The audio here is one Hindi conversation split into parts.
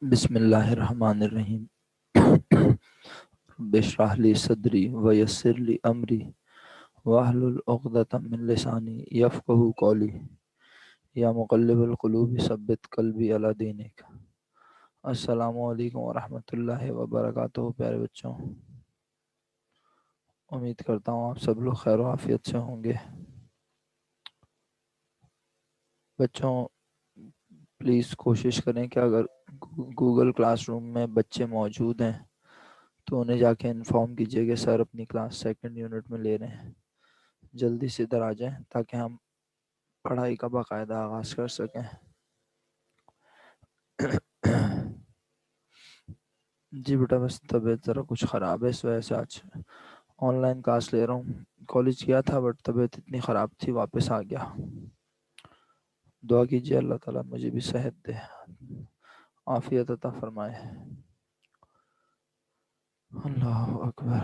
बिस्मिल्लाहिर्रहमानिर्रहीम। बिश्रह ली सदरी वयस्सिर ली अमरी वाहलुल उक़दतम मिन लिसानी यफ़क़हू क़ौली। या मुक़ल्लिबल क़ुलूब सब्बित क़ल्बी अला दीनिक। अस्सलामु अलैकुम वरहमतुल्लाहि वबरकातुहू। प्यारे बच्चों, उम्मीद करता हूँ आप सब लोग खैर आफियत से होंगे। बच्चों, प्लीज़ कोशिश करें कि अगर गूगल क्लासरूम में बच्चे मौजूद हैं तो उन्हें जाके इन्फॉर्म कीजिए कि सर अपनी क्लास सेकंड यूनिट में ले रहे हैं, जल्दी से इधर आ जाएं ताकि हम पढ़ाई का बाकायदा आगाज़ कर सकें। जी बेटा, बस तबीयत ज़रा कुछ ख़राब है, इस वजह से आज ऑनलाइन क्लास ले रहा हूँ। कॉलेज गया था बट तबीयत इतनी ख़राब थी, वापस आ गया। दुआ कीजिए अल्लाह ताला मुझे भी सेहत दे, आफियत अता फरमाए। अल्लाहु अकबर।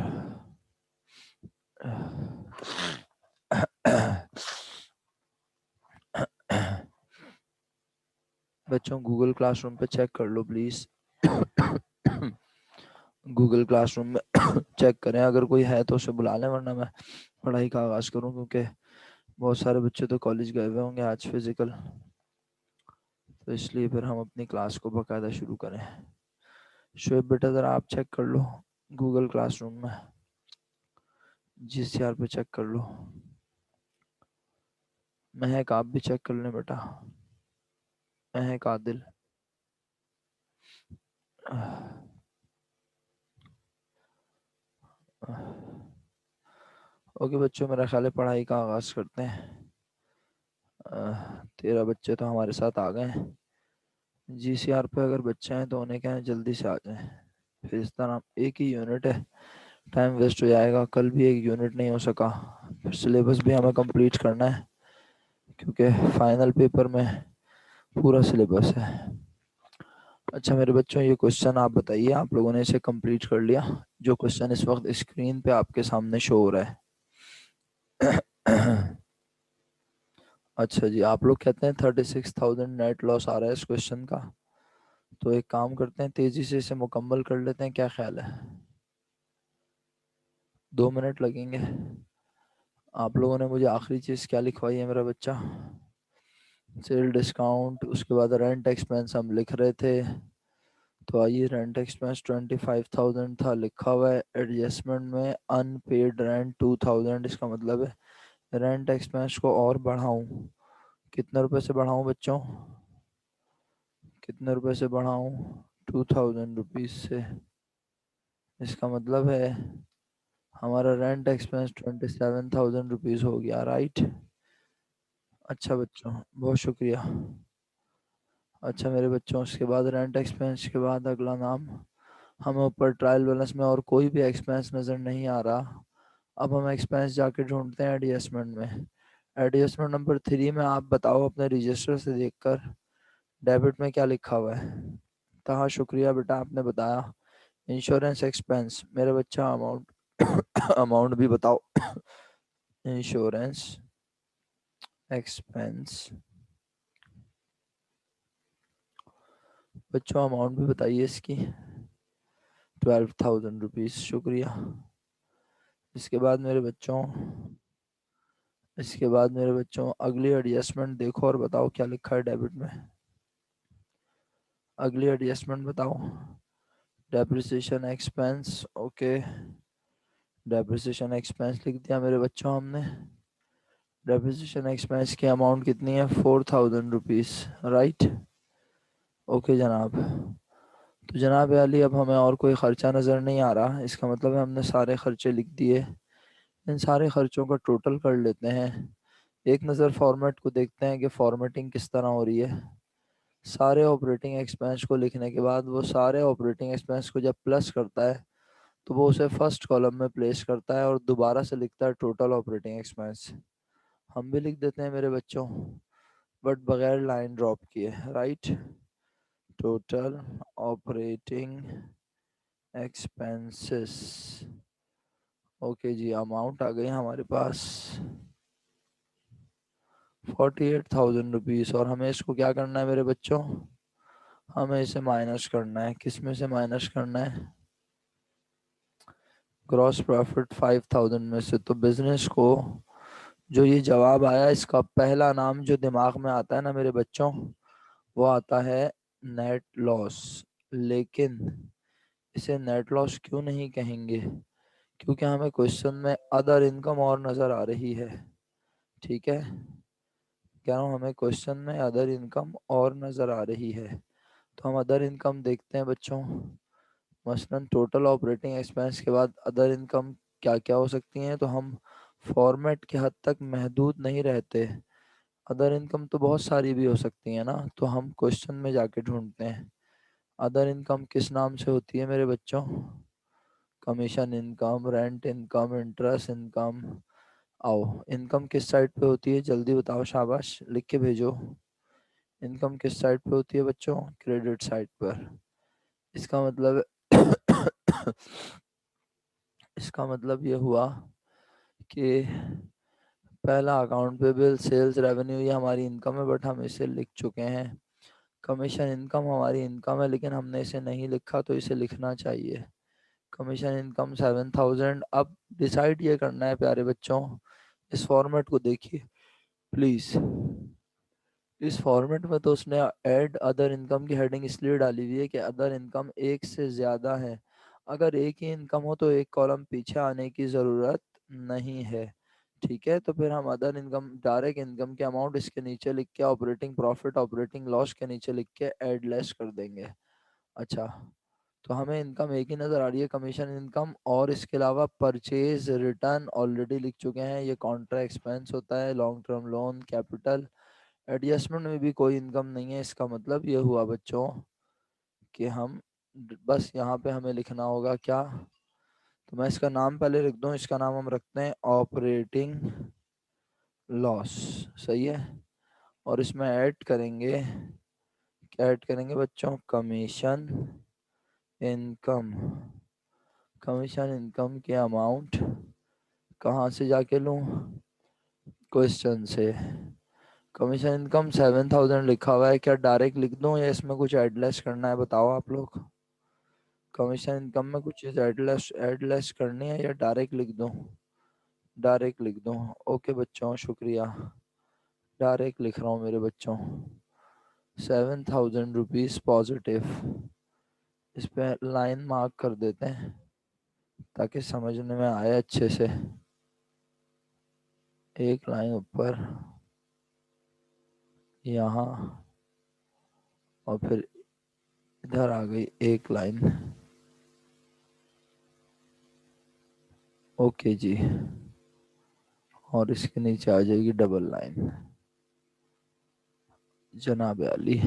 बच्चों, गूगल क्लासरूम पे चेक कर लो प्लीज़। गूगल क्लासरूम में चेक करें, अगर कोई है तो उसे बुला लें, वरना मैं पढ़ाई का आगाज़ करूं, क्योंकि बहुत सारे बच्चे तो कॉलेज गए हुए होंगे आज फिज़िकल, तो इसलिए फिर हम अपनी क्लास को बाकायदा शुरू करें। शुएब बेटा, ज़रा आप चेक कर लो गूगल क्लासरूम में, GCR पे चेक कर लो। महक, आप भी चेक कर लें बेटा। महक आदिल। ओके बच्चों, मेरा ख्याल है पढ़ाई का आगाज़ करते हैं। 13 बच्चे तो हमारे साथ आ गए हैं। GCR पे अगर बच्चे हैं तो उन्हें कहें जल्दी से आ जाएं, फिर इस तरह एक ही यूनिट है, टाइम वेस्ट हो जाएगा। कल भी एक यूनिट नहीं हो सका, फिर सिलेबस भी हमें कंप्लीट करना है, क्योंकि फाइनल पेपर में पूरा सिलेबस है। अच्छा मेरे बच्चों, ये क्वेश्चन आप बताइए, आप लोगों ने इसे कंप्लीट कर लिया? जो क्वेश्चन इस वक्त स्क्रीन पे आपके सामने शो हो रहा है। अच्छा जी, आप लोग कहते हैं 36,000 नेट लॉस आ रहा है इस क्वेश्चन का, तो एक काम करते हैं, तेज़ी से इसे मुकम्मल कर लेते हैं, क्या ख्याल है? 2 मिनट लगेंगे। आप लोगों ने मुझे आखिरी चीज़ क्या लिखवाई है मेरा बच्चा? सेल डिस्काउंट, उसके बाद रेंट एक्सपेंस हम लिख रहे थे, तो आइए, रेंट एक्सपेंस 25,000 था, लिखा हुआ है। एडजस्टमेंट में अनपेड रेंट 2,000, इसका मतलब है रेंट एक्सपेंस को और बढ़ाऊं। कितने रुपए से बढ़ाऊं बच्चों? कितने रुपए से बढ़ाऊं? 2,000 रुपीज़ से। इसका मतलब है हमारा रेंट एक्सपेंस 27,000 रुपीज़ हो गया, राइट? अच्छा बच्चों, बहुत शुक्रिया। अच्छा मेरे बच्चों, उसके बाद रेंट एक्सपेंस के बाद अगला नाम, हमें ऊपर ट्रायल बैलेंस में और कोई भी एक्सपेंस नज़र नहीं आ रहा। अब हम एक्सपेंस जाके ढूंढते हैं एडजस्टमेंट में। एडजस्टमेंट नंबर 3 में आप बताओ अपने रजिस्टर से देखकर डेबिट में क्या लिखा हुआ है? तहा, शुक्रिया बेटा, आपने बताया। इंश्योरेंस एक्सपेंस, मेरे बच्चा अमाउंट अमाउंट भी बताओ। इंश्योरेंस एक्सपेंस, बच्चों अमाउंट भी बताइए इसकी। 12,000 रुपीज़, शुक्रिया। इसके बाद मेरे बच्चों, अगली एडजस्टमेंट देखो और बताओ क्या लिखा है डेबिट में। अगली एडजस्टमेंट बताओ। Depreciation expense, okay, depreciation expense लिख दिया मेरे बच्चों हमने। डेप्रिसिएशन एक्सपेंस की अमाउंट कितनी है? 4,000 रुपीज़, राइट? ओके जनाब। तो जनाब अली, अब हमें और कोई ख़र्चा नज़र नहीं आ रहा, इसका मतलब है हमने सारे ख़र्चे लिख दिए। इन सारे ख़र्चों का टोटल कर लेते हैं। एक नज़र फॉर्मेट को देखते हैं कि फॉर्मेटिंग किस तरह हो रही है। सारे ऑपरेटिंग एक्सपेंस को लिखने के बाद वो सारे ऑपरेटिंग एक्सपेंस को जब प्लस करता है तो वो उसे फर्स्ट कॉलम में प्लेस करता है और दोबारा से लिखता है टोटल ऑपरेटिंग एक्सपेंस। हम भी लिख देते हैं मेरे बच्चों, बट बगैर लाइन ड्रॉप किए, right? Total operating expenses, okay जी, अमाउंट आ गई हमारे पास 48,000 रुपीज़। और हमें इसको क्या करना है मेरे बच्चों? हमें इसे माइनस करना है, किस में से माइनस करना है? ग्रॉस प्रॉफिट 5000 में से। तो बिजनेस को जो ये जवाब आया, इसका पहला नाम जो दिमाग में आता है ना मेरे बच्चों, वो आता है नेट लॉस। लेकिन इसे नेट लॉस क्यों नहीं कहेंगे? क्योंकि हमें क्वेश्चन में अदर इनकम और नजर आ रही है। ठीक है, कह रहा हूँ हमें क्वेश्चन में अदर इनकम और नजर आ रही है। तो हम अदर इनकम देखते हैं बच्चों। मसलन टोटल ऑपरेटिंग एक्सपेंस के बाद अदर इनकम क्या क्या हो सकती हैं? तो हम फॉर्मेट के हद तक महदूद नहीं रहते। अदर इनकम तो बहुत सारी भी हो सकती है ना, तो हम क्वेश्चन में जाके ढूंढते हैं अदर इनकम किस नाम से होती है मेरे बच्चों। Commission income, rent income, interest income. आओ, इनकम किस साइड पे होती है? जल्दी बताओ, शाबाश लिख के भेजो। इनकम किस साइड पे होती है बच्चों? क्रेडिट साइड पर। इसका मतलब इसका मतलब ये हुआ कि पहला अकाउंट पे बिल, सेल्स रेवेन्यू, ये हमारी इनकम है बट हम इसे लिख चुके हैं। कमीशन इनकम हमारी इनकम है लेकिन हमने इसे नहीं लिखा, तो इसे लिखना चाहिए। Commission income 7000। अब डिसाइड ये करना है प्यारे बच्चों, इस फॉर्मेट को देखिए प्लीज। इस फॉर्मेट में तो उसने ऐड अदर इनकम की हेडिंग इसलिए डाली हुई है कि अदर इनकम एक से ज़्यादा है। अगर एक ही इनकम हो तो एक कॉलम पीछे आने की ज़रूरत नहीं है। ठीक है, तो फिर हम अदर इनकम, डायरेक्ट इनकम के अमाउंट इसके नीचे लिख के, ऑपरेटिंग प्रॉफिट, ऑपरेटिंग लॉस के नीचे लिख के ऐड लेस कर देंगे। अच्छा, तो हमें इनकम एक ही नज़र आ रही है, कमीशन इनकम, और इसके अलावा परचेज रिटर्न ऑलरेडी लिख चुके हैं। ये कॉन्ट्रा एक्सपेंस होता है, long term loan, capital. Adjustment में भी कोई इनकम नहीं है। इसका मतलब ये हुआ बच्चों कि हम बस यहाँ पे हमें लिखना होगा क्या? तो मैं इसका नाम पहले लिख दूँ, इसका नाम हम रखते हैं ऑपरेटिंग लॉस। सही है। और इसमें ऐड करेंगे, क्या ऐड करेंगे बच्चों? Commission income. कमीशन इनकम के अमाउंट कहाँ से जाके लूँ? क्वेश्चन से। कमीशन इनकम 7000 लिखा हुआ है, क्या डायरेक्ट लिख दूं या इसमें कुछ एडलेस करना है? बताओ आप लोग। कमीशन इनकम में कुछ चीज़ एडलेस एडलेस करनी है या डायरेक्ट लिख दूं? डायरेक्ट लिख दूं। ओके बच्चों, शुक्रिया। डायरेक्ट लिख रहा हूँ मेरे बच्चों। 7000 रुपीज़ पॉजिटिव। इस पे लाइन मार्क कर देते हैं ताकि समझने में आए अच्छे से। एक लाइन ऊपर यहाँ, और फिर इधर आ गई एक लाइन। ओके जी, और इसके नीचे आ जाएगी डबल लाइन। जनाब अली।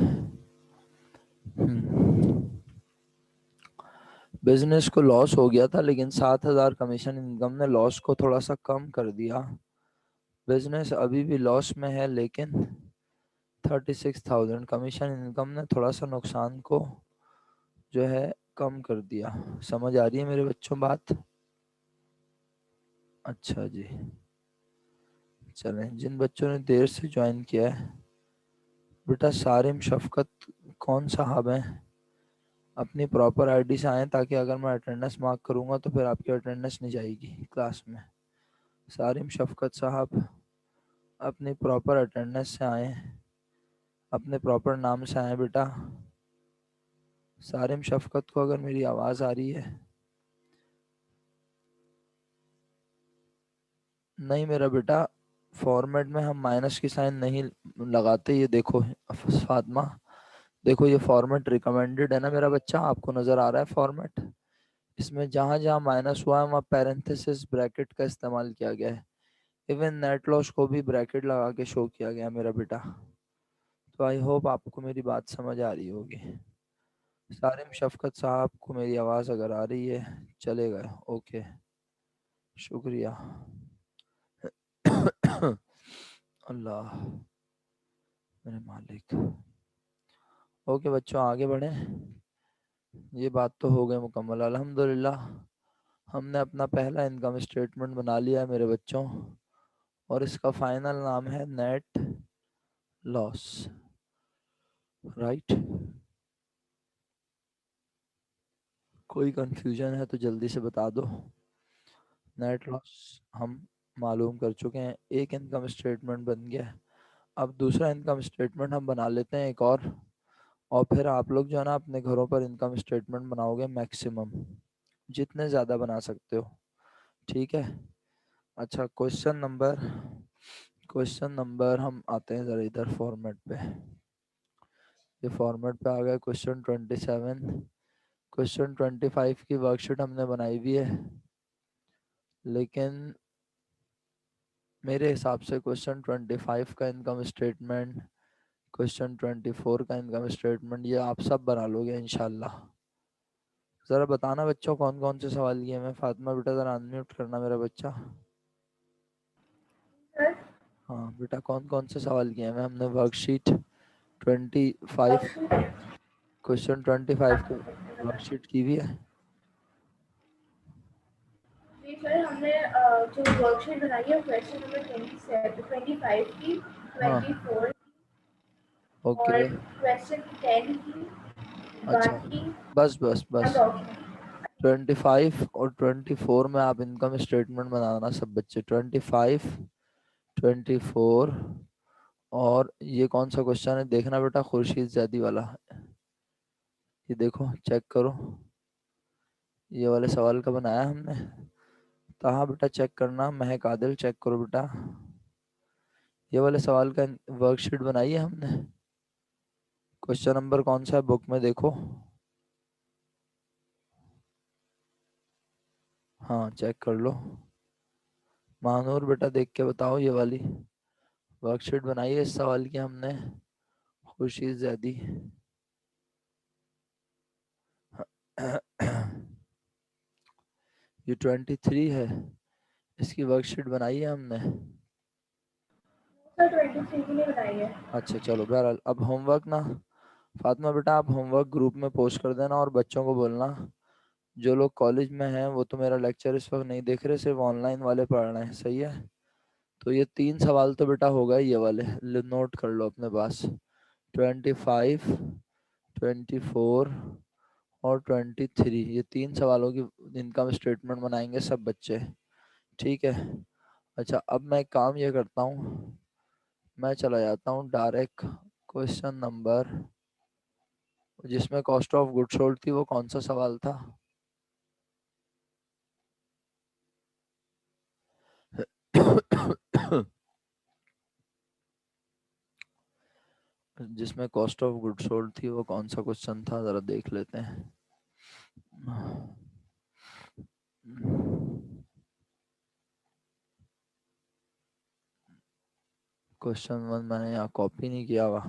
बिजनेस को लॉस हो गया था लेकिन 7000 कमीशन इनकम ने लॉस को थोड़ा सा कम कर दिया। बिजनेस अभी भी लॉस में है लेकिन 36,000 कमीशन इनकम ने थोड़ा सा नुकसान को जो है कम कर दिया। समझ आ रही है मेरे बच्चों बात? अच्छा जी, चलें। जिन बच्चों ने देर से ज्वाइन किया है, बेटा सारिम शफकत कौन साहब हैं? अपनी प्रॉपर आईडी से आएँ ताकि अगर मैं अटेंडेंस मार्क करूँगा तो फिर आपकी अटेंडेंस नहीं जाएगी क्लास में। सारिम शफकत साहब अपनी प्रॉपर अटेंडेंस से आए, अपने प्रॉपर नाम से आए बेटा। सारिम शफकत को अगर मेरी आवाज़ आ रही है? नहीं मेरा बेटा, फॉर्मेट में हम माइनस की साइन नहीं लगाते। ये देखो फातिमा, देखो ये फॉर्मेट रिकमेंडेड है ना मेरा बच्चा, आपको नज़र आ रहा है फॉर्मेट? इसमें जहाँ जहाँ माइनस हुआ है वहाँ पैरेंथेसिस ब्रैकेट का इस्तेमाल किया गया है। इवन नेट लॉस को भी ब्रैकेट लगा के शो किया गया मेरा बेटा। तो आई होप आपको मेरी बात समझ आ रही होगी। सारिम शफकत साहब को मेरी आवाज़ अगर आ रही है, चलेगा? ओके, शुक्रिया। अल्लाह मेरे मालिक। ओके बच्चों, आगे बढ़ें। ये बात तो हो गई मुकम्मल, अल्हम्दुलिल्लाह। हमने अपना पहला इनकम स्टेटमेंट बना लिया है मेरे बच्चों, और इसका फाइनल नाम है नेट लॉस। राइट, कोई कंफ्यूजन है तो जल्दी से बता दो। नेट लॉस हम मालूम कर चुके हैं, एक इनकम स्टेटमेंट बन गया है। अब दूसरा इनकम स्टेटमेंट हम बना लेते हैं एक और फिर आप लोग जो है ना अपने घरों पर इनकम स्टेटमेंट बनाओगे मैक्सिमम, जितने ज़्यादा बना सकते हो, ठीक है। अच्छा, क्वेश्चन नंबर हम आते हैं ज़रा इधर फॉर्मेट पे। ये फॉर्मेट पे आ गया क्वेश्चन 27। क्वेश्चन 25 की वर्कशीट हमने बनाई हुई है, लेकिन मेरे हिसाब से क्वेश्चन 25 का इनकम स्टेटमेंट, क्वेश्चन 24 का इनकम स्टेटमेंट, ये आप सब बना लोगे इंशाल्लाह। ज़रा बताना बच्चों कौन कौन से सवाल किए मैं। फातिमा बेटा ज़रा अनम्यूट करना मेरा बच्चा। सर हाँ बेटा, कौन कौन से सवाल किए हैं हमने वर्कशीट 25, क्वेश्चन 25 की वर्कशीट की भी है। जी सर, हमने जो वर्कशीट बनाई है क्वेश्चन नंबर 25 की, हाँ 24 ओके। और क्वेश्चन 10 की, अच्छा, बाकी बस बस सब बस। डॉक्यूमेंट। 25 और 24 में आप इनकम स्टेटमेंट बनाना सब बच्चे। 25, 24 और ये कौन सा क्वेश्चन है देखना बेटा, खुर्शीद जैदी वाला। ये देखो चेक करो, ये वाले सवाल का बनाया हमने। कहाँ बेटा चेक करना, महक आदिल चेक करो बेटा, ये वाले सवाल का वर्कशीट बनाई है हमने। क्वेश्चन नंबर कौन सा है बुक में देखो। हाँ चेक कर लो। महानूर बेटा देख के बताओ, ये वाली वर्कशीट बनाई है इस सवाल की हमने। खुर्शीद जैदी ये 23 है, इसकी वर्कशीट बनाई है हमने। सर 23 की नहीं बनाई है। अच्छा चलो बहरहाल, अब होमवर्क ना, फातिमा बेटा आप होमवर्क ग्रुप में पोस्ट कर देना और बच्चों को बोलना, जो लोग कॉलेज में हैं वो तो मेरा लेक्चर इस वक्त नहीं देख रहे, सिर्फ ऑनलाइन वाले पढ़ रहे हैं, सही है। तो ये 3 सवाल तो बेटा हो गए, ये वाले नोट कर लो अपने पास। 25, 24 और 23, ये 3 सवालों की इनकम स्टेटमेंट बनाएंगे सब बच्चे, ठीक है। अच्छा अब मैं एक काम ये करता हूँ, मैं चला जाता हूँ डायरेक्ट क्वेश्चन नंबर, जिसमें कॉस्ट ऑफ गुड सोल्ड थी, वो कौन सा सवाल था। जिसमें कॉस्ट ऑफ गुड सोल्ड थी वो कौन सा क्वेश्चन था, जरा देख लेते हैं। क्वेश्चन 1 मैंने यहाँ कॉपी नहीं किया हुआ,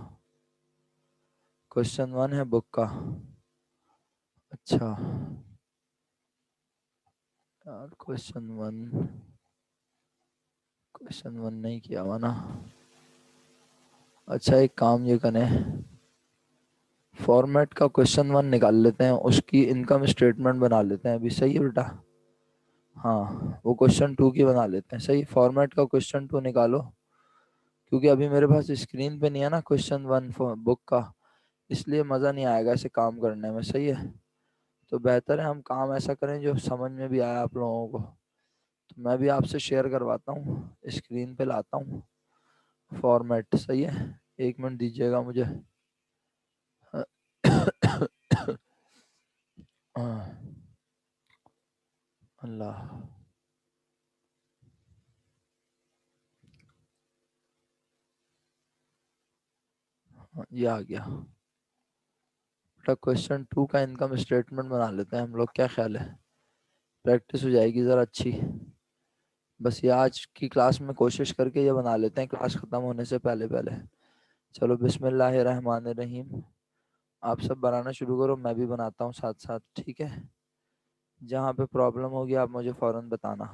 क्वेश्चन 1 है बुक का। अच्छा यार, क्वेश्चन वन नहीं किया हुआ ना। अच्छा एक काम ये करें, फॉर्मेट का क्वेश्चन 1 निकाल लेते हैं, उसकी इनकम स्टेटमेंट बना लेते हैं अभी, सही है बेटा। हाँ वो क्वेश्चन 2 की बना लेते हैं, सही। फॉर्मेट का क्वेश्चन 2 निकालो, क्योंकि अभी मेरे पास स्क्रीन पे नहीं है ना क्वेश्चन 1 बुक का, इसलिए मज़ा नहीं आएगा ऐसे काम करने में, सही है। तो बेहतर है हम काम ऐसा करें जो समझ में भी आए आप लोगों को। तो मैं भी आपसे शेयर करवाता हूँ, स्क्रीन पे लाता हूँ फॉर्मेट, सही है। 1 मिनट दीजिएगा मुझे। अल्लाह, ये आ गया बेटा। क्वेश्चन 2 का इनकम स्टेटमेंट बना लेते हैं हम लोग, क्या ख्याल है, प्रैक्टिस हो जाएगी ज़रा अच्छी। बस ये आज की क्लास में कोशिश करके ये बना लेते हैं, क्लास ख़त्म होने से पहले पहले। चलो बिस्मिल्लाहिर्रहमानिर्रहीम, आप सब बनाना शुरू करो, मैं भी बनाता हूँ साथ साथ, ठीक है। जहाँ पे प्रॉब्लम होगी आप मुझे फ़ौरन बताना।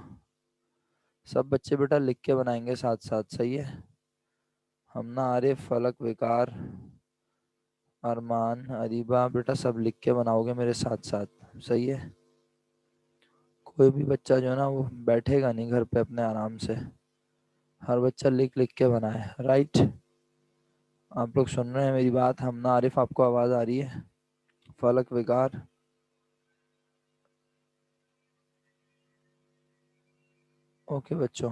सब बच्चे बेटा लिख के बनाएंगे साथ साथ, सही है। हम ना आरिफ, फलक, विकार, अरमान, अरीबा बेटा सब लिख के बनाओगे मेरे साथ साथ, सही है। कोई भी बच्चा जो है ना वो बैठेगा नहीं घर पे अपने आराम से, हर बच्चा लिख लिख के बनाए, राइट। आप लोग सुन रहे हैं मेरी बात, हम ना आरिफ, आपको आवाज़ आ रही है, फलक, विकार, ओके बच्चों,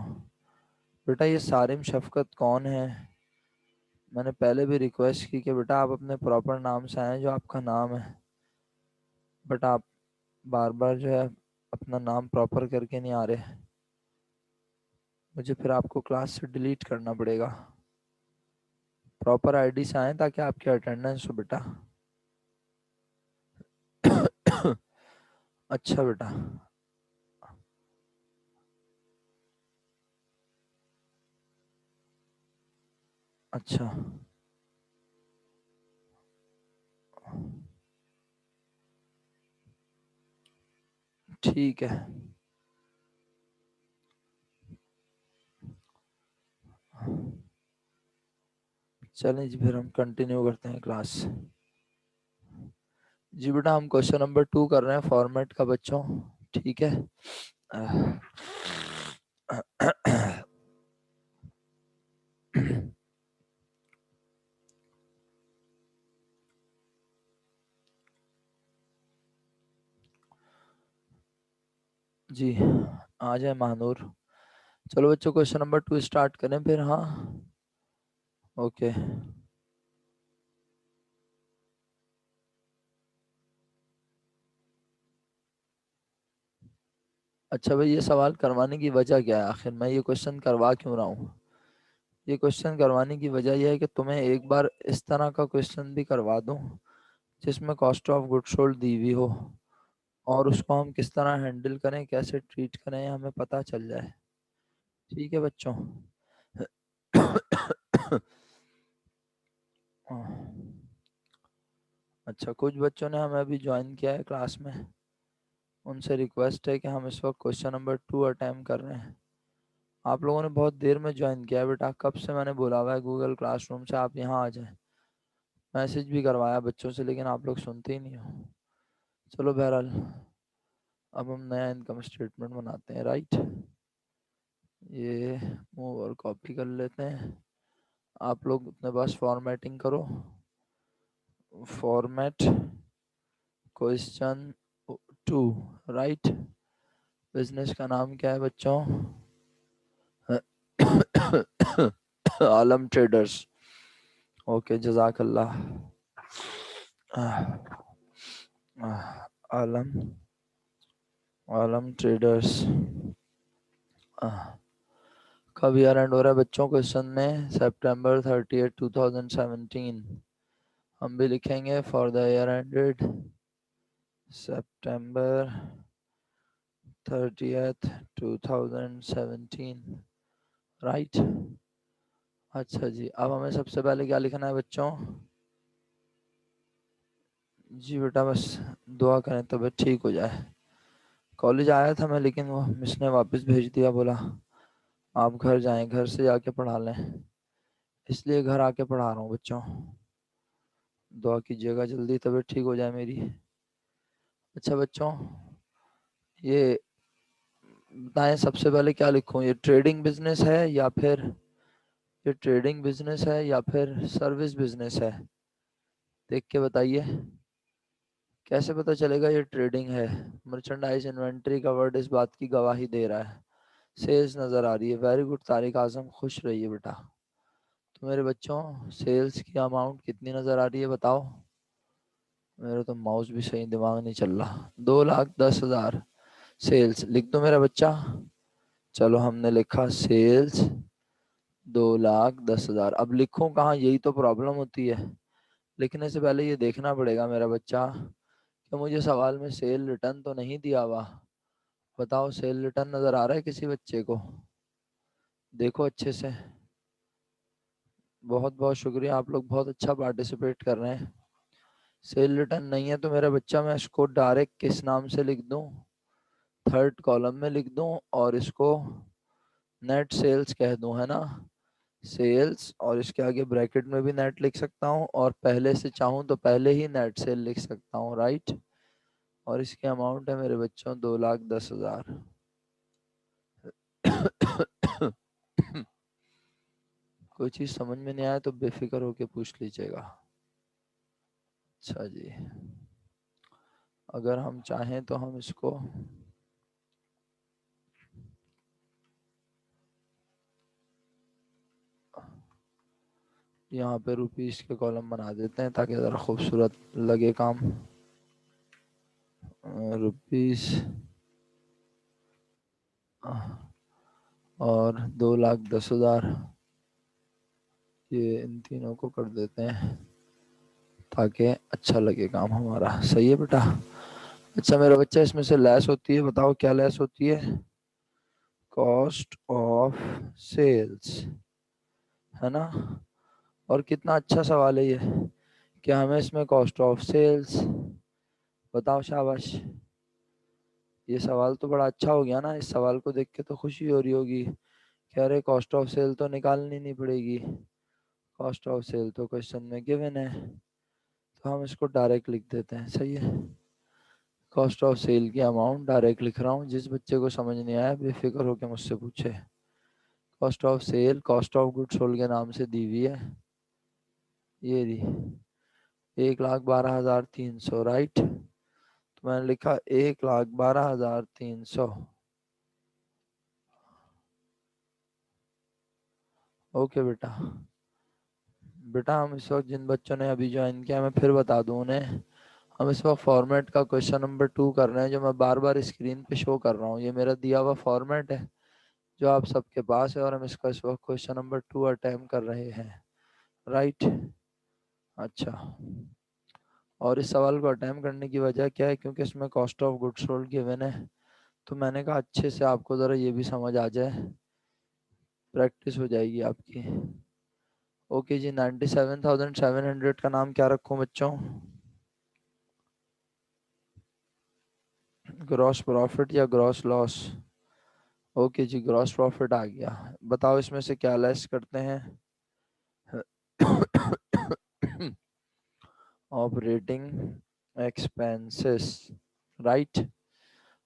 बेटा ये सारिम शफकत कौन है? मैंने पहले भी रिक्वेस्ट की कि बेटा आप अपने प्रॉपर नाम से आएँ जो आपका नाम है, बट आप बार बार जो है अपना नाम प्रॉपर करके नहीं आ रहे, मुझे फिर आपको क्लास से डिलीट करना पड़ेगा। प्रॉपर आईडी से आए ताकि आपकी अटेंडेंस हो बेटा। अच्छा बेटा, अच्छा ठीक है, चलें जी फिर हम कंटिन्यू करते हैं क्लास। जी बेटा हम क्वेश्चन नंबर 2 कर रहे हैं फॉर्मेट का बच्चों, ठीक है। जी आ जाए महानूर। चलो बच्चों क्वेश्चन नंबर 2 स्टार्ट करें फिर। हाँ ओके। अच्छा भाई, ये सवाल करवाने की वजह क्या है? आखिर मैं ये क्वेश्चन करवा क्यों रहा हूँ? ये क्वेश्चन करवाने की वजह यह है कि तुम्हें एक बार इस तरह का क्वेश्चन भी करवा दूं जिसमें कॉस्ट ऑफ गुड सोल्ड दी हुई हो और उसको हम किस तरह हैंडल करें, कैसे ट्रीट करें, हमें पता चल जाए। ठीक है बच्चों। अच्छा, कुछ बच्चों ने हमें अभी ज्वाइन किया है क्लास में, उनसे रिक्वेस्ट है कि हम इस वक्त क्वेश्चन नंबर 2 अटेम्प्ट कर रहे हैं। आप लोगों ने बहुत देर में ज्वाइन किया है बेटा, कब से मैंने बोला हुआ है गूगल क्लासरूम से आप यहाँ आ जाएं, मैसेज भी करवाया बच्चों से, लेकिन आप लोग सुनते ही नहीं हो। चलो बहरहाल, अब हम नया इनकम स्टेटमेंट बनाते हैं, राइट। ये मूव और कॉपी कर लेते हैं। आप लोग अपने पास फॉर्मेटिंग करो, फॉर्मेट क्वेश्चन 2, राइट। बिजनेस का नाम क्या है बच्चों? आलम ट्रेडर्स। ओके जजाकल्लाह। आलम, आलम ट्रेडर्स। कब ईयर एंड हो रहा है बच्चों क्वेश्चन में? September 30, 2017। हम भी लिखेंगे for the year ended September 30th 2017, right. अच्छा जी, अब हमें सबसे पहले क्या लिखना है बच्चों? जी बेटा बस दुआ करें तबीयत ठीक हो जाए। कॉलेज आया था मैं, लेकिन वो मिस ने वापस भेज दिया, बोला आप घर जाएं, घर से जाके पढ़ा लें, इसलिए घर आके पढ़ा रहा हूँ बच्चों। दुआ कीजिएगा जल्दी तबीयत ठीक हो जाए मेरी। अच्छा बच्चों, ये बताएं सबसे पहले क्या लिखूं? ये ट्रेडिंग बिजनेस है या फिर, ये ट्रेडिंग बिजनेस है या फिर सर्विस बिजनेस है? देख के बताइए, कैसे पता चलेगा ये ट्रेडिंग है? मर्चेंडाइज इन्वेंट्री का वर्ड इस बात की गवाही दे रहा है। सेल्स नज़र आ रही है, वेरी गुड तारिक आजम, खुश रहिए बेटा। तो मेरे बच्चों सेल्स की अमाउंट कितनी नज़र आ रही है बताओ? मेरा तो माउस भी सही दिमाग नहीं चल रहा। 2,10,000 सेल्स लिख दो मेरा बच्चा। चलो हमने लिखा सेल्स 2,10,000। अब लिखूं कहाँ, यही तो प्रॉब्लम होती है। लिखने से पहले ये देखना पड़ेगा मेरा बच्चा कि मुझे सवाल में सेल रिटर्न तो नहीं दिया हुआ। बताओ सेल रिटर्न नजर आ रहा है किसी बच्चे को? देखो अच्छे से। बहुत बहुत शुक्रिया, आप लोग बहुत अच्छा पार्टिसिपेट कर रहे हैं। सेल रिटर्न नहीं है तो मेरा बच्चा मैं इसको डायरेक्ट किस नाम से लिख दूं? थर्ड कॉलम में लिख दूं और इसको नेट सेल्स कह दूं, है ना? सेल्स, और इसके आगे ब्रैकेट में भी नेट लिख सकता हूँ, और पहले से चाहूँ तो पहले ही नेट सेल लिख सकता हूँ, राइट। और इसकी अमाउंट है मेरे बच्चों 2,10,000। कोई चीज़ समझ में नहीं आया तो बेफिक्र होके पूछ लीजिएगा। अच्छा जी, अगर हम चाहें तो हम इसको यहाँ पे रुपीस के कॉलम बना देते हैं ताकि ज़रा खूबसूरत लगे काम। रुपीस और 2,10,000, ये इन तीनों को कर देते हैं ताकि अच्छा लगे काम हमारा। सही है बेटा। अच्छा मेरा बच्चा, इसमें से लेस होती है, बताओ क्या लेस होती है? कॉस्ट ऑफ सेल्स, है ना। और कितना अच्छा सवाल है ये, क्या हमें इसमें कॉस्ट ऑफ सेल्स, बताओ शाबाश। ये सवाल तो बड़ा अच्छा हो गया ना, इस सवाल को देख के तो खुशी हो रही होगी कि अरे कॉस्ट ऑफ सेल तो निकालनी नहीं पड़ेगी, कॉस्ट ऑफ सेल तो क्वेश्चन में गिवन है, तो हम इसको डायरेक्ट लिख देते हैं। सही है, कॉस्ट ऑफ सेल की अमाउंट डायरेक्ट लिख रहा हूँ। जिस बच्चे को समझ नहीं आया बेफिक्र होकर मुझसे पूछे। Cost of cell cost of goods sold के नाम से दी हुई है, ये रही 1,12,300, राइट। तो मैंने लिखा 1,12,300। ओके बेटा। बेटा हम इस वक्त जिन बच्चों ने अभी ज्वाइन किया, मैं फिर बता दूं उन्हें, हम इस वक्त फॉर्मेट का क्वेश्चन नंबर 2 कर रहे हैं, जो मैं बार बार स्क्रीन पे शो कर रहा हूँ। ये मेरा दिया हुआ फॉर्मेट है जो आप सबके पास है, और हम इसका इस वक्त क्वेश्चन नंबर 2 अटेम्प्ट कर रहे हैं, राइट। अच्छा, और इस सवाल को अटेम्प्ट करने की वजह क्या है? क्योंकि इसमें cost of goods sold given है, तो मैंने कहा अच्छे से आपको ज़रा ये भी समझ आ जाए, प्रैक्टिस हो जाएगी आपकी। ओके जी, 97,700 का नाम क्या रखूं बच्चों? ग्रॉस प्रॉफिट या ग्रॉस लॉस? ओके जी, ग्रॉस प्रॉफिट आ गया। बताओ इसमें से क्या लेस करते हैं? Operating expenses, right.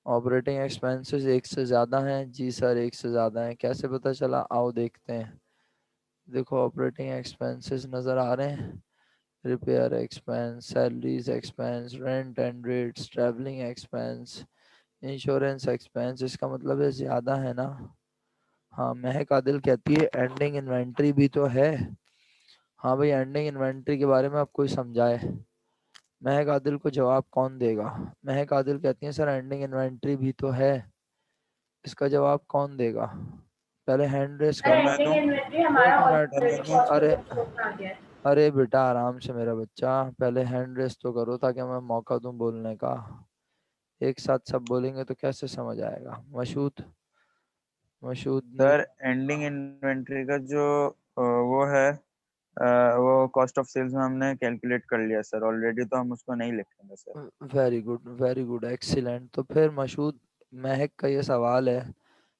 Operating expenses एक से ज़्यादा हैं? जी सर, एक से ज़्यादा हैं। कैसे पता चला? आओ देखते हैं। देखो ऑपरेटिंग एक्सपेंसेस नज़र आ रहे हैं, repair expense, salaries expense, rent and rates, travelling expense, insurance expense, इसका मतलब है ज़्यादा है ना। हाँ, महक आदिल कहती है एंडिंग इन्वेंट्री भी तो है। हाँ भाई, एंडिंग इन्वेंट्री के बारे में आप कोई समझाए। महक आदिल को जवाब कौन देगा? महक आदिल कहती है सर एंडिंग इन्वेंट्री भी तो है, इसका जवाब कौन देगा? पहले हैंड रेस सर करो। मैं एंडिंग दूं। इन्वेंटरी एक हमारा मिनट। मैं ऑलरेडी दूं। कॉस्ट ऑफ अरे गुड्स सोल्ड में आ गया है। अरे बेटा आराम से मेरा बच्चा, पहले हैंड रेस तो करो ताकि मैं मौका दूं बोलने का। एक साथ सब बोलेंगे तो कैसे समझ आएगा? Mashhood, Mashhood new. Sir ending inventory का जो वो है, वो कॉस्ट ऑफ सेल्स में हमने कैलकुलेट कर लिया सर ऑलरेडी, तो हम उसको नहीं लिखेंगे sir. Very good, very good, excellent. तो फिर मशहूद, महक का ये सवाल है,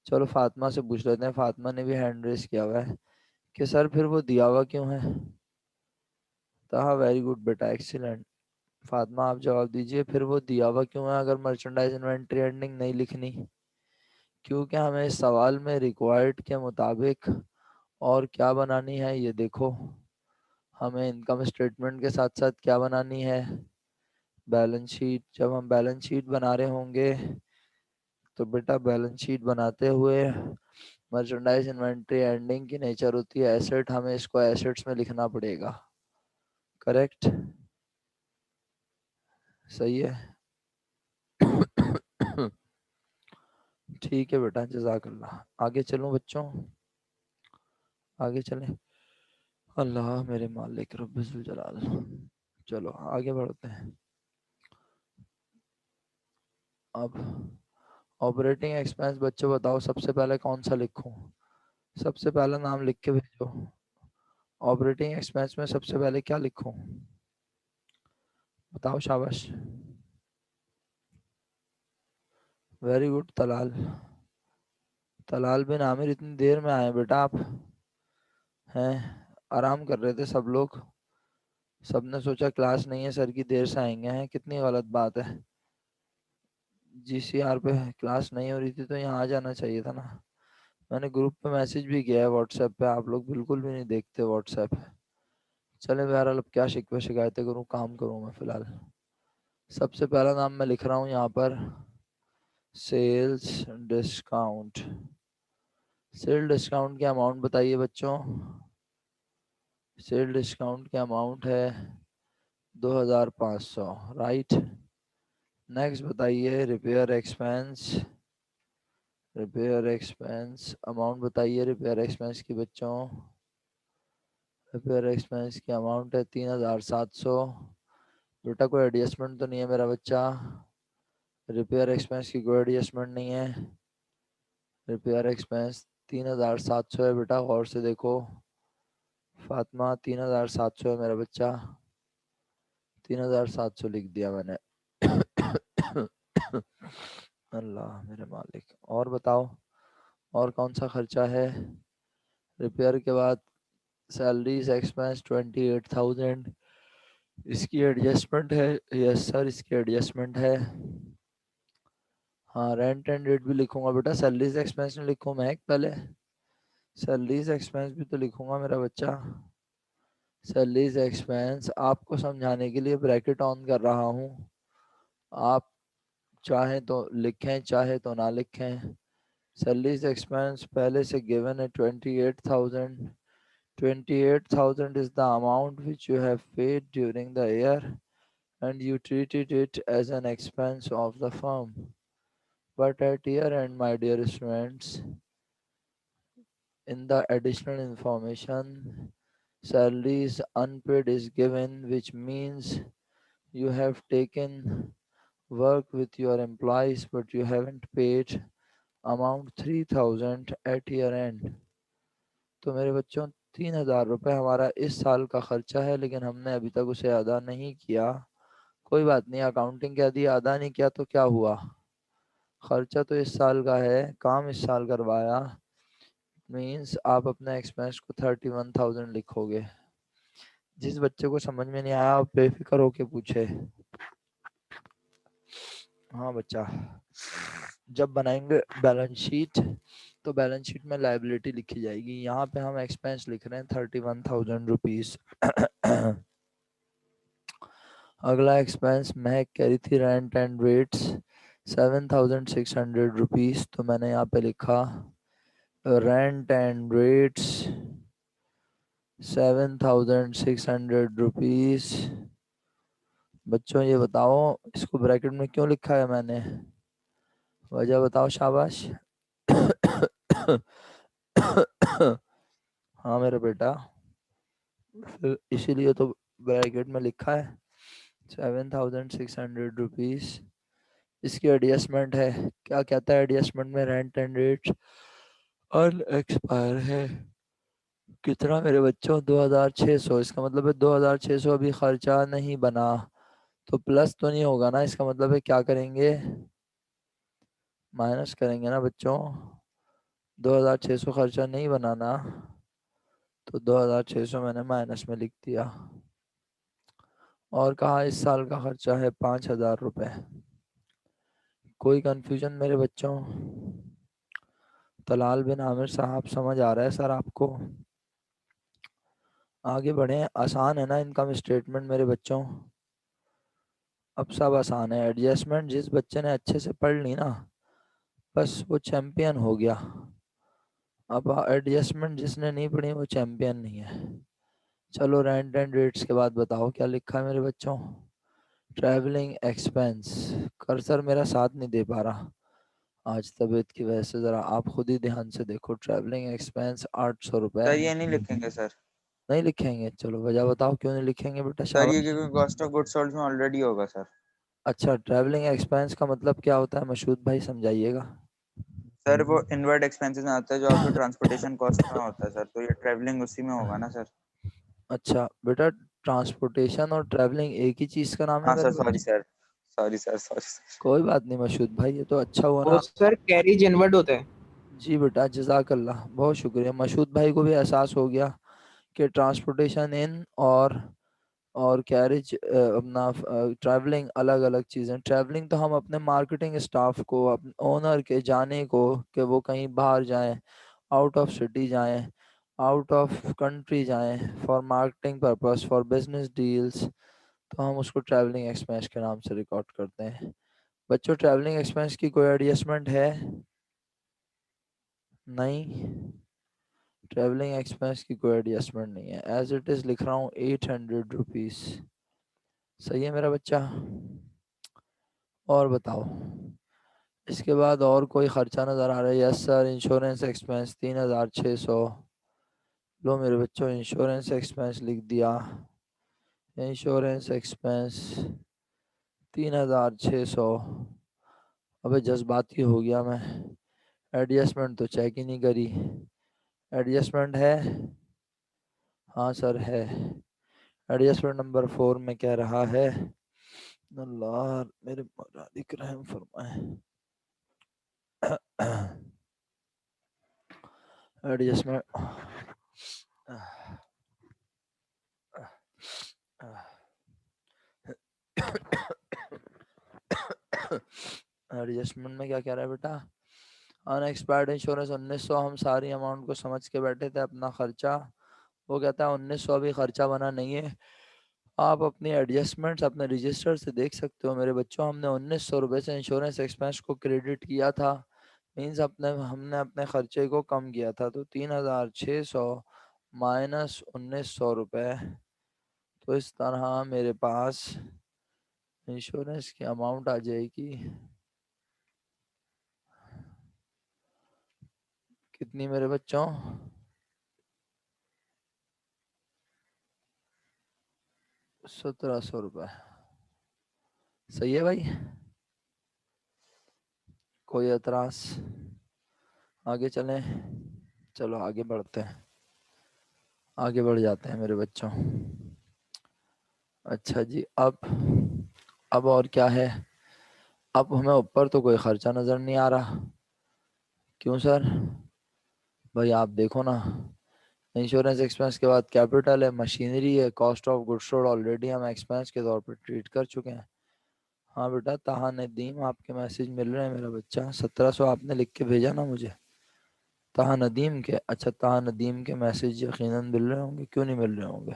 चलो फातिमा से पूछ लेते हैं। फातिमा ने भी हैंड रेस किया हुआ है कि सर फिर वो दिया हुआ क्यों है? तो वेरी गुड बेटा, एक्सीलेंट। फातिमा आप जवाब दीजिए, फिर वो दिया हुआ क्यों है अगर मर्चेंडाइज इन्वेंट्री एंडिंग नहीं लिखनी? क्योंकि हमें इस सवाल में रिक्वायर्ड के मुताबिक और क्या बनानी है ये देखो। हमें इनकम स्टेटमेंट के साथ साथ क्या बनानी है? Balance sheet. जब हम बैलेंस शीट बना रहे होंगे तो बेटा बैलेंस शीट बनाते हुए मर्चेंडाइज इन्वेंट्री एंडिंग की नेचर होती है एसेट, हमें इसको एसेट्स में लिखना पड़ेगा, करेक्ट? सही है। ठीक है बेटा, जजाकल्लाह। आगे चलूं बच्चों? आगे चलें। अल्लाह मेरे मालिक रब्बुल जलाल। चलो आगे बढ़ते हैं। अब ऑपरेटिंग एक्सपेंस बच्चों बताओ सबसे पहले कौन सा लिखूं? सबसे पहला नाम लिख के भेजो। ऑपरेटिंग एक्सपेंस में सबसे पहले क्या लिखूं? बताओ शाबाश। Very good Talal. तलाल बिन आमिर, इतनी देर में आए बेटा आप? हैं, आराम कर रहे थे सब लोग, सबने सोचा क्लास नहीं है सर की, देर से आएंगे। हैं, कितनी गलत बात है। जीसीआर पे क्लास नहीं हो रही थी तो यहाँ आ जाना चाहिए था ना। मैंने ग्रुप पे मैसेज भी किया है व्हाट्सएप पे, आप लोग बिल्कुल भी नहीं देखते व्हाट्सएप। चले बहरहाल, अब क्या शिकवे शिकायतें करूँ, काम करूँ मैं फिलहाल। सबसे पहला नाम मैं लिख रहा हूँ यहाँ पर, सेल्स डिस्काउंट। सेल डिस्काउंट की अमाउंट बताइए बच्चों। सेल डिस्काउंट की अमाउंट है 2500, राइट। नेक्स्ट बताइए repair expense. Repair expense amount बताइए रिपेयर एक्सपेंस की बच्चों। रिपेयर एक्सपेंस की अमाउंट है 3700। बेटा कोई एडजस्टमेंट तो नहीं है मेरा बच्चा? रिपेयर एक्सपेंस की कोई एडजस्टमेंट नहीं है। रिपेयर एक्सपेंस 3700 है बेटा, गौर से देखो फातिमा, 3700 है मेरा बच्चा। 3700 लिख दिया मैंने। अल्लाह मेरे मालिक। और बताओ और कौन सा खर्चा है? रिपेयर के बाद सैलरीज एक्सपेंस 28,000, इसकी एडजस्टमेंट है? यस सर, इसकी एडजस्टमेंट है। हाँ, रेंट एंड रेट भी लिखूंगा बेटा, सैलरीज एक्सपेंस नहीं लिखूँ मैं पहले? सैलरीज एक्सपेंस भी तो लिखूंगा मेरा बच्चा। सैलरीज एक्सपेंस आपको समझाने के लिए ब्रैकेट ऑन कर रहा हूँ, आप चाहे तो लिखें चाहे तो ना लिखें। सैलरीज एक्सपेंस पहले से गिवन है 28,000। 28,000 is the amount which you have paid during the year and you treated it as an expense of the firm. But at year end, my dear students, in the additional information, salaries unpaid is given, which means you have taken work with your employees but you haven't paid amount 3,000 at year end. तो मेरे बच्चों 3,000 रुपये हमारा इस साल का खर्चा है, लेकिन हमने अभी तक उसे अदा नहीं किया। कोई बात नहीं, अकाउंटिंग कह दी अदा नहीं किया तो क्या हुआ, खर्चा तो इस साल का है, काम इस साल करवाया, मीन्स आप अपने एक्सपेंस को 31,000 लिखोगे। जिस बच्चे को समझ में नहीं आया आप बेफिक्र होके पूछे। हाँ बच्चा, जब बनाएंगे बैलेंस शीट तो बैलेंस शीट में लायबिलिटी लिखी जाएगी, यहाँ पे हम एक्सपेंस लिख रहे हैं 31,000 रुपीज। अगला एक्सपेंस महक कह रही थी रेंट एंड रेट्स 7,600 रुपीज, तो मैंने यहाँ पे लिखा रेंट एंड रेट्स 7,600 रुपीज। बच्चों ये बताओ इसको ब्रैकेट में क्यों लिखा है मैंने, वजह बताओ शाबाश। हाँ मेरा बेटा, फिर इसीलिए तो ब्रैकेट में लिखा है 7,600 रुपीज। इसकी एडजस्टमेंट है, क्या कहता है एडजस्टमेंट में, रेंट एंड रेट अनएक्सपायर है। कितना मेरे बच्चों, 2,600। इसका मतलब है 2,600 अभी खर्चा नहीं बना, तो प्लस तो नहीं होगा ना, इसका मतलब है क्या करेंगे, माइनस करेंगे ना बच्चों। 2,600 खर्चा नहीं बनाना, तो 2,600 मैंने माइनस में लिख दिया। और कहा इस साल का खर्चा है 5,000 रुपये। कोई कंफ्यूजन मेरे बच्चों? तलाल बिन आमिर साहब समझ आ रहा है सर आपको? आगे बढ़े, आसान है ना इनकम स्टेटमेंट मेरे बच्चों, अब सब आसान है। एडजस्टमेंट जिस बच्चे ने अच्छे से पढ़ ली ना, बस वो चैंपियन हो गया। अब एडजस्टमेंट जिसने नहीं पढ़ी वो चैंपियन नहीं है। चलो रेंट एंड रेट्स के बाद बताओ क्या लिखा है मेरे बच्चों। ट्रैवलिंग एक्सपेंस, कर्सर मेरा साथ नहीं दे पा रहा आज तबीयत की वजह से, ज़रा आप खुद ही ध्यान से देखो। ट्रैवलिंग एक्सपेंस 800 रुपये। सर ये नहीं लिखेंगे सर। नहीं लिखेंगे? चलो वजह बताओ क्यों नहीं लिखेंगे बेटा, सर ये शाबाश। क्योंकि कॉस्ट ऑफ गुड्स सोल्ड में ऑलरेडी होगा सर। अच्छा, ट्रैवलिंग एक्सपेंस का मतलब क्या होता है, मशहूद भाई समझाइएगा। सर वो इनवर्ड एक्सपेंसेस में आता है जो आपके ट्रांसपोर्टेशन कॉस्ट में होता है सर, तो ये ट्रैवलिंग उसी में होगा ना सर। अच्छा बेटा, ट्रांसपोर्टेशन और ट्रैवलिंग एक ही चीज़ का नाम है हाँ मेरे सर, सॉरी बच्चे? Sir, sorry sir, sorry sir. कोई बात नहीं मशहूद भाई, ये तो अच्छा हुआ वो ना। सर कैरिज इनवर्ट होता है। जी बेटा, जज़ाकल्लाह, बहुत शुक्रिया। मशहूद भाई को भी एहसास हो गया कि ट्रांसपोर्टेशन इन और कैरेज अपना ट्रैवलिंग अलग अलग चीज़ें। ट्रैवलिंग तो हम अपने मार्केटिंग स्टाफ को, अपने ओनर के जाने को, कि वो कहीं बाहर जाएं, आउट ऑफ सिटी जाएं, आउट ऑफ कंट्री जाएं, for marketing purpose, for business deals, तो हम उसको ट्रैवलिंग एक्सपेंस के नाम से रिकॉर्ड करते हैं। बच्चों ट्रैवलिंग एक्सपेंस की कोई एडजस्टमेंट है? नहीं। ट्रेवलिंग एक्सपेंस की कोई एडजस्टमेंट नहीं है, एज इट इज लिख रहा हूँ 800 रुपीज। सही है मेरा बच्चा? और बताओ इसके बाद और कोई खर्चा नजर आ रहा है? Yes sir, insurance expense 3600। लो मेरे बच्चों, इंश्योरेंस एक्सपेंस लिख दिया। Insurance expense 3600। अबे जज्बाती हो गया मैं, एडजस्टमेंट तो चेक ही नहीं करी। एडजस्टमेंट है? हाँ सर है। एडजस्टमेंट नंबर 4 में कह रहा है, अल्लाह मेरे मालिक रहम फरमाए। एडजस्टमेंट एडजस्टमेंट में क्या कह रहा है बेटा? अनएक्सपायर्ड इंश्योरेंस 1900, हम सारी अमाउंट को समझ के बैठे थे अपना खर्चा। वो कहता है 1900 अभी खर्चा बना नहीं है। आप अपनी एडजस्टमेंट्स अपने रजिस्टर से देख सकते हो मेरे बच्चों, हमने 1900 रुपये से इंश्योरेंस एक्सपेंस को क्रेडिट किया था। मीन्स हमने अपने खर्चे को कम किया था। तो 3600 माइनस 1900 रुपये, तो इस तरह मेरे पास इंश्योरेंस की अमाउंट आ जाएगी कितनी मेरे बच्चों? 1700 रुपये। सही है भाई? कोई एतराज? आगे चलें? चलो आगे बढ़ते हैं, आगे बढ़ जाते हैं मेरे बच्चों। अच्छा जी, अब और क्या है? अब हमें ऊपर तो कोई खर्चा नज़र नहीं आ रहा। क्यों सर? भाई आप देखो ना, इंश्योरेंस एक्सपेंस के बाद कैपिटल है, मशीनरी है, cost of goods sold already हम एक्सपेंस के तौर पर ट्रीट कर चुके हैं। हाँ बेटा ताहा नदीम, आपके मैसेज मिल रहे हैं मेरा बच्चा। 1700 आपने लिख के भेजा ना मुझे, ताहा नदीम के। अच्छा ताहा नदीम के मैसेज यकीनन मिल रहे होंगे, क्यों नहीं मिल रहे होंगे?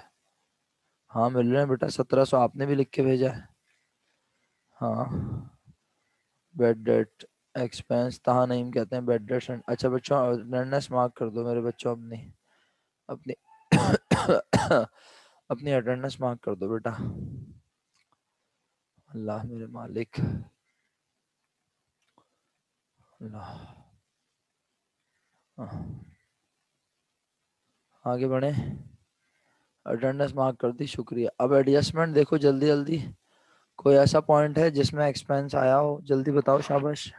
हाँ मिल रहे हैं बेटा, 1700 आपने भी लिख के भेजा है। हाँ बेड डेट एक्सपेंस ताहा नईम कहते हैं बेड डेट। अच्छा बच्चों अटेंडेंस मार्क कर दो मेरे बच्चों, अपनी अपनी अपनी अटेंडेंस मार्क कर दो बेटा। अल्लाह मेरे मालिक, अल्लाह। आगे बढ़े, अटेंडेंस मार्क कर दी, शुक्रिया। अब एडजस्टमेंट देखो जल्दी जल्दी, कोई ऐसा पॉइंट है जिसमें एक्सपेंस आया हो? जल्दी बताओ, शाबाश।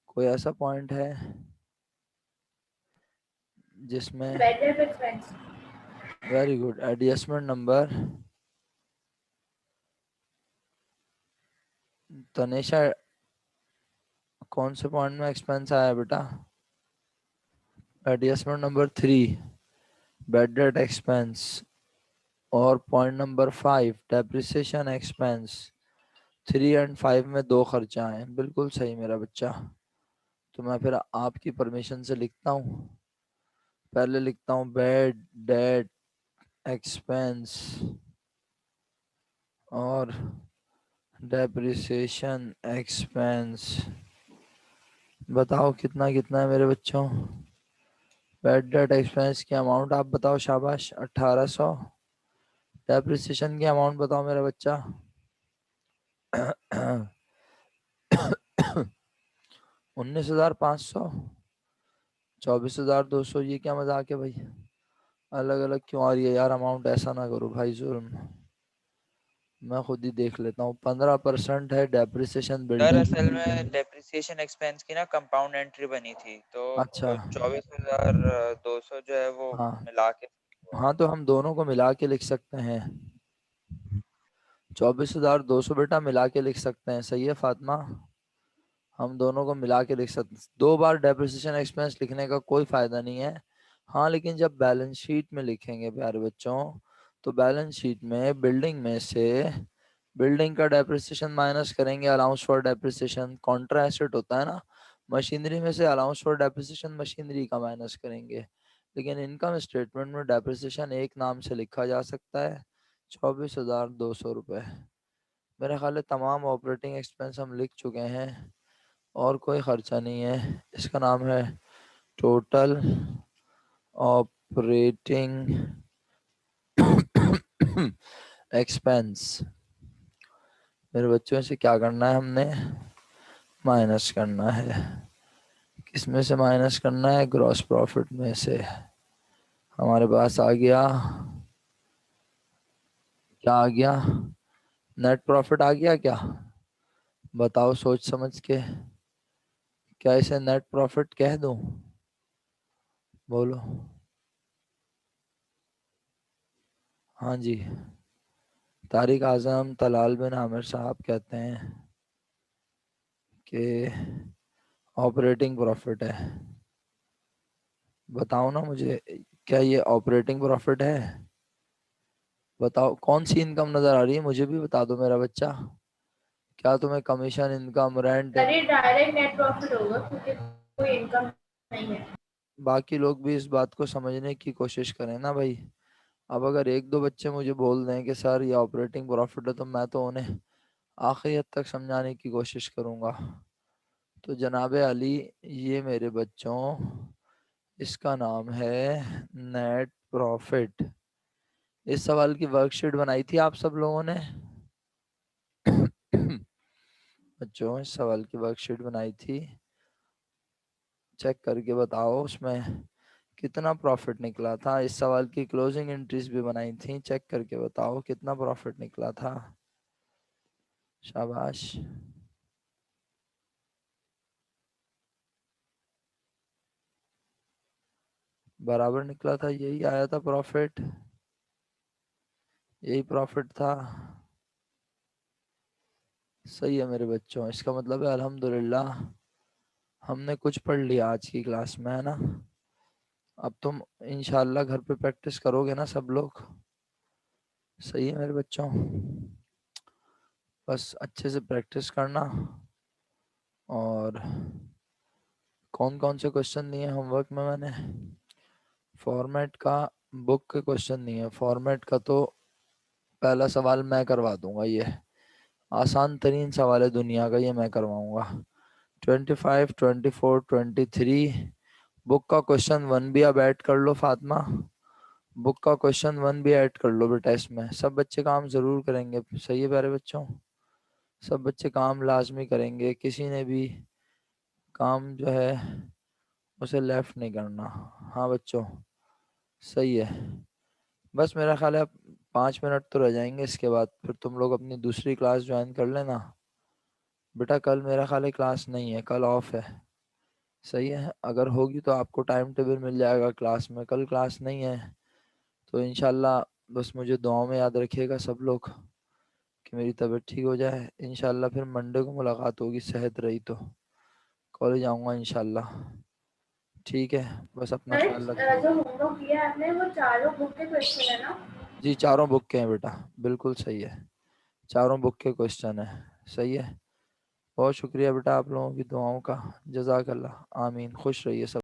कोई ऐसा पॉइंट है जिसमें? Bad debt expense. Very good. Adjustment number Tanesha, कौन से पॉइंट में एक्सपेंस आया बेटा? Adjustment number 3 bad debt expense, और point number 5 depreciation expense. 3 and 5 में 2 खर्चा हैं, बिल्कुल सही मेरा बच्चा। तो मैं फिर आपकी परमिशन से लिखता हूँ, पहले लिखता हूँ बैड डेट एक्सपेंस और डेप्रिसिएशन एक्सपेंस। बताओ कितना कितना है मेरे बच्चों? बैड डेट एक्सपेंस की अमाउंट आप बताओ, शाबाश। 1800। डेप्रिसिएशन की अमाउंट बताओ मेरा बच्चा। 19,500। 24,200। ये क्या मजाक है भाई? अलग अलग क्यों आ रही है यार अमाउंट? ऐसा ना करो भाई जुल्म, मैं खुद ही देख लेता हूँ। 15% है डेप्रिसिएशन सर बिल्डिंग। असल में डेप्रिसिएशन एक्सपेंस की ना कंपाउंड एंट्री बनी थी, तो अच्छा 24,200 जो है वो हाँ, मिला के हुआ है। हाँ तो हम दोनों को मिला के लिख सकते हैं। 24,200 बेटा मिला के लिख सकते हैं, सही है फातिमा? हम दोनों को मिला के लिख सकते हैं। 2 बार डेप्रिसिएशन एक्सपेंस लिखने का कोई फायदा नहीं है। हाँ लेकिन जब बैलेंस शीट में लिखेंगे प्यारे बच्चों, तो बैलेंस शीट में बिल्डिंग में से बिल्डिंग का डेप्रिसिएशन माइनस करेंगे, allowance for depreciation Contra asset होता है ना, मशीनरी में से अलाउंस फॉर डेप्रिसिएशन मशीनरी का माइनस करेंगे। लेकिन इनकम स्टेटमेंट में डेप्रिसिएशन एक नाम से लिखा जा सकता है, 24,200 रुपये। मेरा ख्याल है तमाम ऑपरेटिंग एक्सपेंस हम लिख चुके हैं और कोई खर्चा नहीं है। इसका नाम है टोटल ऑपरेटिंग एक्सपेंस। मेरे बच्चों से क्या करना है, हमने माइनस करना है। किस में से माइनस करना है? ग्रॉस प्रॉफिट में से। हमारे पास आ गया, क्या आ गया? नेट प्रॉफिट आ गया क्या? बताओ सोच समझ के। क्या इसे नेट प्रॉफिट कह दूं? बोलो। हाँ जी। तारिक आजम तलाल बिन आमिर साहब कहते हैं कि ऑपरेटिंग प्रॉफिट है। बताओ ना मुझे, क्या ये ऑपरेटिंग प्रॉफिट है? बताओ कौन सी इनकम नजर आ रही है, मुझे भी बता दो मेरा बच्चा। क्या तुम्हें कमीशन इनकम, रेंट सर ये डायरेक्ट नेट प्रॉफिट होगा क्योंकि कोई इनकम नहीं है। बाकी लोग भी इस बात को समझने की कोशिश करें ना भाई। अब अगर एक दो बच्चे मुझे बोल दें कि सर ये ऑपरेटिंग प्रॉफिट है, तो मैं तो उन्हें आखिरी हद तक समझाने की कोशिश करूंगा। तो जनाब अली, ये मेरे बच्चों, इसका नाम है नेट प्रॉफिट। इस सवाल की वर्कशीट बनाई थी आप सब लोगों ने? बच्चों इस सवाल की वर्कशीट बनाई थी, चेक करके बताओ उसमें कितना प्रॉफिट निकला था। इस सवाल की क्लोजिंग एंट्रीज भी बनाई थी, चेक करके बताओ कितना प्रॉफिट निकला था। शाबाश। बराबर निकला था, यही आया था प्रॉफिट, यही प्रॉफिट था। सही है मेरे बच्चों, इसका मतलब है अल्हम्दुलिल्लाह हमने कुछ पढ़ लिया आज की क्लास में, है ना। अब तुम इंशाल्लाह घर पे प्रैक्टिस करोगे ना सब लोग? सही है मेरे बच्चों, बस अच्छे से प्रैक्टिस करना। और कौन कौन से क्वेश्चन दिए होमवर्क में मैंने? फॉर्मेट का बुक के क्वेश्चन नहीं है, फॉर्मेट का तो पहला सवाल मैं करवा दूंगा। ये आसान तरीन सवाल है दुनिया का, ये मैं करवाऊंगा। 25, 24, 23 बुक का क्वेश्चन वन भी अब ऐड कर लो फातिमा। बुक का क्वेश्चन वन भी ऐड कर लो बेटा, इसमें सब बच्चे काम जरूर करेंगे। सही है प्यारे बच्चों, सब बच्चे काम लाजमी करेंगे, किसी ने भी काम जो है उसे लेफ्ट नहीं करना। हाँ बच्चों, सही है। बस मेरा ख्याल है अब 5 मिनट तो रह जाएंगे, इसके बाद फिर तुम लोग अपनी दूसरी क्लास ज्वाइन कर लेना। बेटा कल मेरा ख्याल है क्लास नहीं है, कल ऑफ है। सही है, अगर होगी तो आपको टाइम टेबल मिल जाएगा क्लास में। कल क्लास नहीं है तो इंशाल्लाह बस मुझे दुआओं में याद रखिएगा सब लोग कि मेरी तबीयत ठीक हो जाए। इंशाल्लाह फिर मंडे को मुलाकात होगी, सेहत रही तो कॉलेज आऊँगा इंशाल्लाह। ठीक है, बस अपना सर ख्याल रखिए। जो होमवर्क दिया है आपने वो चारों बुक के क्वेश्चन है ना? जी चारों बुक के हैं बेटा, बिल्कुल सही है, चारों बुक के क्वेश्चन है। सही है, बहुत शुक्रिया बेटा आप लोगों की दुआओं का। जज़ाकल्लाह, आमीन, खुश रहिए सब।